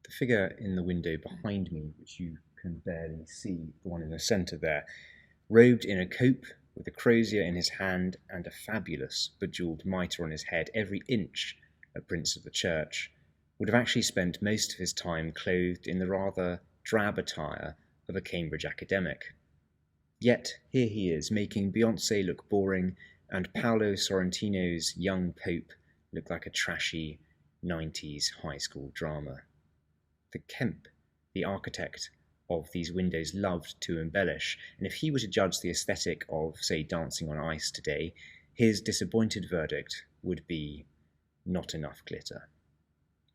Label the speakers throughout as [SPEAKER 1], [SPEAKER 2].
[SPEAKER 1] The figure in the window behind me, which you can barely see, the one in the centre there, robed in a cope with a crozier in his hand and a fabulous bejewelled mitre on his head, every inch a prince of the church, would have actually spent most of his time clothed in the rather drab attire of a Cambridge academic. Yet here he is, making Beyoncé look boring and Paolo Sorrentino's young pope look like a trashy 90s high school drama. The Kemp, the architect of these windows, loved to embellish, and if he were to judge the aesthetic of, say, Dancing on Ice today, his disappointed verdict would be not enough glitter.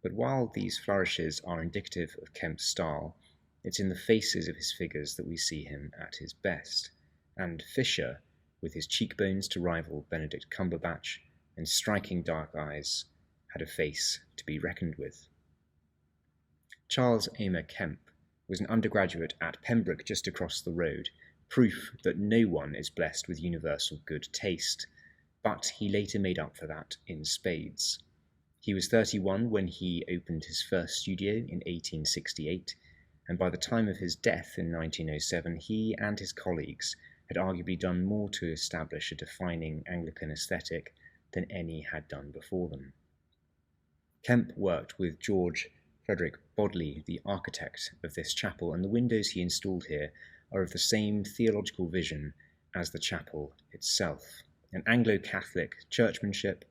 [SPEAKER 1] But while these flourishes are indicative of Kemp's style, it's in the faces of his figures that we see him at his best, and Fisher, with his cheekbones to rival Benedict Cumberbatch and striking dark eyes, had a face to be reckoned with. Charles Amer Kemp was an undergraduate at Pembroke just across the road, proof that no one is blessed with universal good taste, but he later made up for that in spades. He was 31 when he opened his first studio in 1868, and by the time of his death in 1907, he and his colleagues had arguably done more to establish a defining Anglican aesthetic than any had done before them. Kemp worked with George Frederick Bodley, the architect of this chapel, and the windows he installed here are of the same theological vision as the chapel itself, an Anglo-Catholic churchmanship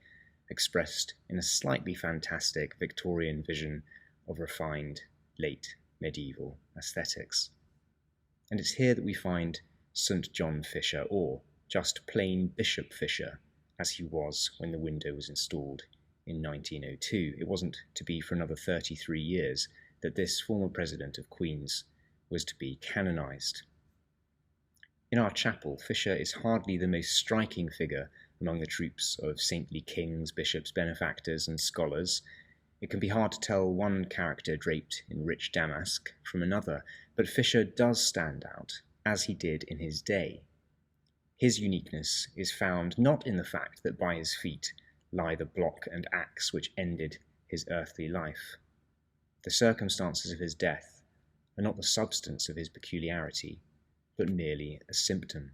[SPEAKER 1] expressed in a slightly fantastic Victorian vision of refined late medieval aesthetics. And it's here that we find St. John Fisher, or just plain Bishop Fisher, as he was when the window was installed in 1902. It wasn't to be for another 33 years that this former president of Queen's was to be canonised. In our chapel, Fisher is hardly the most striking figure among the troops of saintly kings, bishops, benefactors, and scholars. It can be hard to tell one character draped in rich damask from another, but Fisher does stand out, as he did in his day. His uniqueness is found not in the fact that by his feet lie the block and axe which ended his earthly life. The circumstances of his death are not the substance of his peculiarity, but merely a symptom.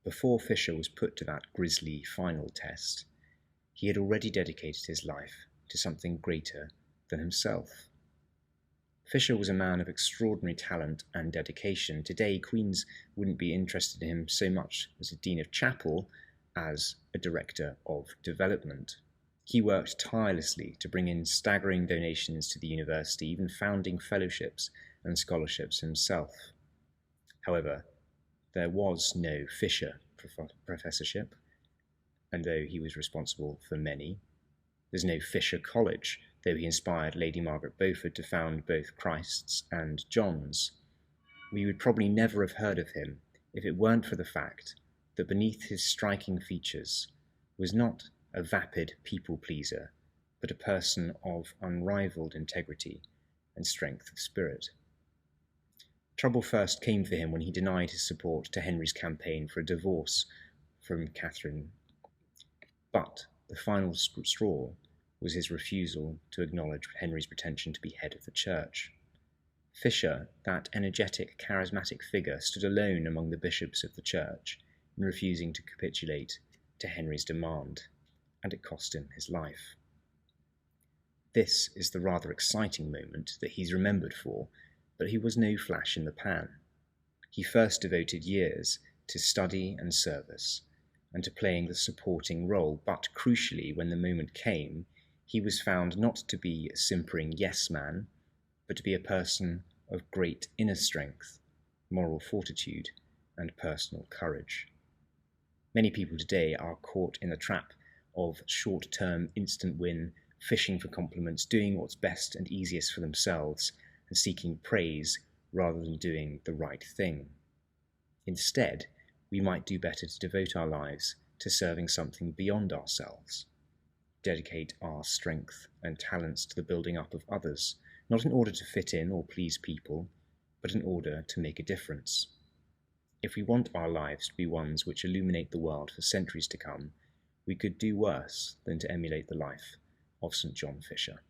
[SPEAKER 1] Before Fisher was put to that grisly final test, he had already dedicated his life to something greater than himself. Fisher was a man of extraordinary talent and dedication. Today, Queen's wouldn't be interested in him so much as a dean of chapel as a director of development. He worked tirelessly to bring in staggering donations to the university, even founding fellowships and scholarships himself. However, there was no Fisher professorship, and though he was responsible for many, there's no Fisher College, though he inspired Lady Margaret Beaufort to found both Christ's and John's. We would probably never have heard of him if it weren't for the fact that beneath his striking features was not a vapid people-pleaser, but a person of unrivalled integrity and strength of spirit. Trouble first came for him when he denied his support to Henry's campaign for a divorce from Catherine, but the final straw was his refusal to acknowledge Henry's pretension to be head of the church. Fisher, that energetic, charismatic figure, stood alone among the bishops of the church in refusing to capitulate to Henry's demand, and it cost him his life. This is the rather exciting moment that he's remembered for, but he was no flash in the pan. He first devoted years to study and service, and to playing the supporting role, but crucially, when the moment came, he was found not to be a simpering yes-man, but to be a person of great inner strength, moral fortitude, and personal courage. Many people today are caught in the trap of short-term instant win, fishing for compliments, doing what's best and easiest for themselves, and seeking praise rather than doing the right thing. Instead, we might do better to devote our lives to serving something beyond ourselves, dedicate our strength and talents to the building up of others, not in order to fit in or please people, but in order to make a difference. If we want our lives to be ones which illuminate the world for centuries to come, we could do worse than to emulate the life of St. John Fisher.